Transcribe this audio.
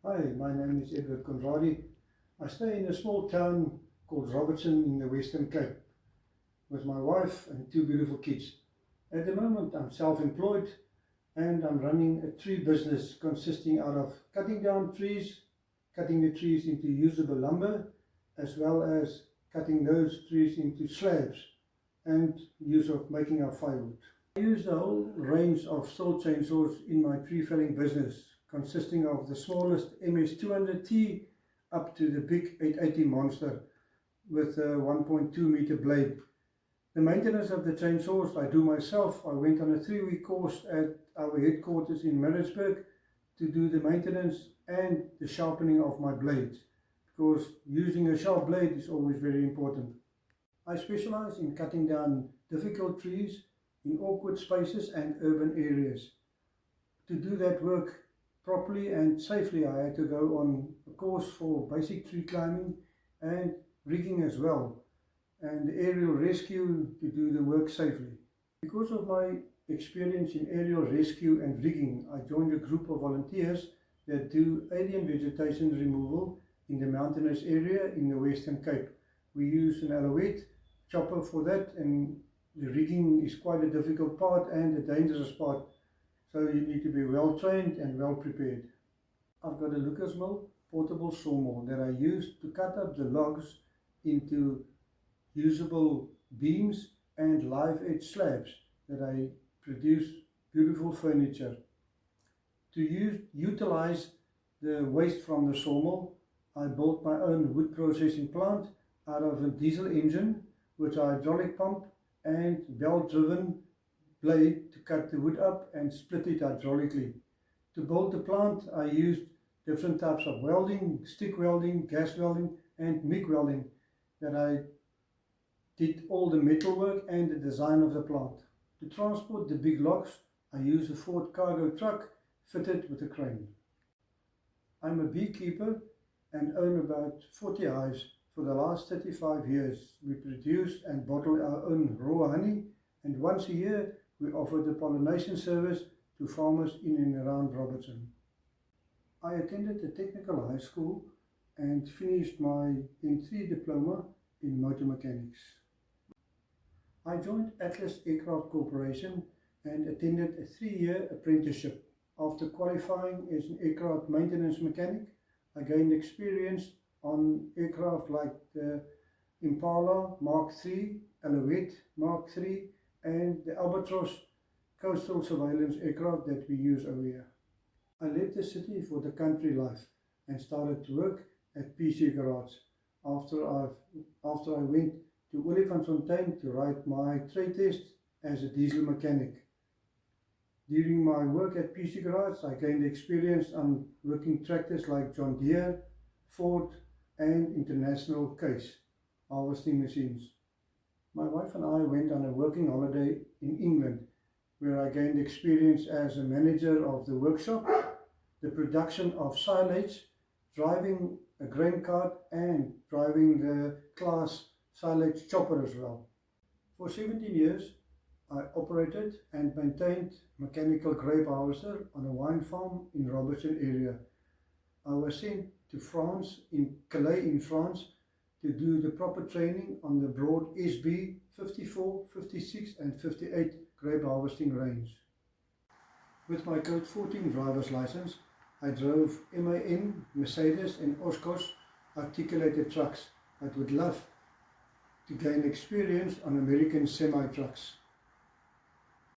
Hi, my name is Edward Conradi. I stay in a small town called Robertson in the Western Cape with my wife and two beautiful kids. At the moment I'm self-employed and I'm running a tree business consisting out of cutting down trees, cutting the trees into usable lumber, as well as cutting those trees into slabs and use of making our firewood. I use the whole range of saw chainsaws in my tree felling business, consisting of the smallest MS200T up to the big 880 monster with a 1.2 meter blade. The maintenance of the chainsaws I do myself. I went on a 3-week course at our headquarters in Maritzburg to do the maintenance and the sharpening of my blades, because using a sharp blade is always very important. I specialize in cutting down difficult trees in awkward spaces and urban areas. To do that work properly and safely, I had to go on a course for basic tree climbing and rigging as well, and aerial rescue to do the work safely. Because of my experience in aerial rescue and rigging, I joined a group of volunteers that do alien vegetation removal in the mountainous area in the Western Cape. We use an Alouette chopper for that, and the rigging is quite a difficult part and a dangerous part, so you need to be well trained and well prepared. I've got a Lucas Mill portable sawmill that I use to cut up the logs into usable beams and live edge slabs that I produce beautiful furniture. To utilize the waste from the sawmill, I built my own wood processing plant out of a diesel engine with a hydraulic pump and belt-driven blade to cut the wood up and split it hydraulically. To build the plant, I used different types of welding, stick welding, gas welding and MIG welding, that I did all the metal work and the design of the plant. To transport the big logs, I use a Ford cargo truck fitted with a crane. I'm a beekeeper and own about 40 hives. For the last 35 years, we produce and bottle our own raw honey, and once a year we offer the pollination service to farmers in and around Robertson. I attended a technical high school and finished my N3 diploma in motor mechanics. I joined Atlas Aircraft Corporation and attended a 3-year apprenticeship. After qualifying as an aircraft maintenance mechanic, I gained experience on aircraft like the Impala Mark III, Alouette Mark III and the Albatros coastal surveillance aircraft that we use over here. I left the city for the country life and started to work at PC Garage after I went to Olifantsfontein to write my trade test as a diesel mechanic. During my work at PC Garage, I gained experience on working tractors like John Deere, Ford and International Case harvesting machines. My wife and I went on a working holiday in England, where I gained experience as a manager of the workshop, the production of silage, driving a grain cart and driving the class silage chopper as well. For 17 years I operated and maintained mechanical grape harvester on a wine farm in Robertson area. I was sent to France, in Calais in France, to do the proper training on the broad SB 54, 56 and 58 grape harvesting range. With my Code 14 driver's license, I drove MAN, Mercedes and Oshkosh articulated trucks, but would love to gain experience on American semi-trucks.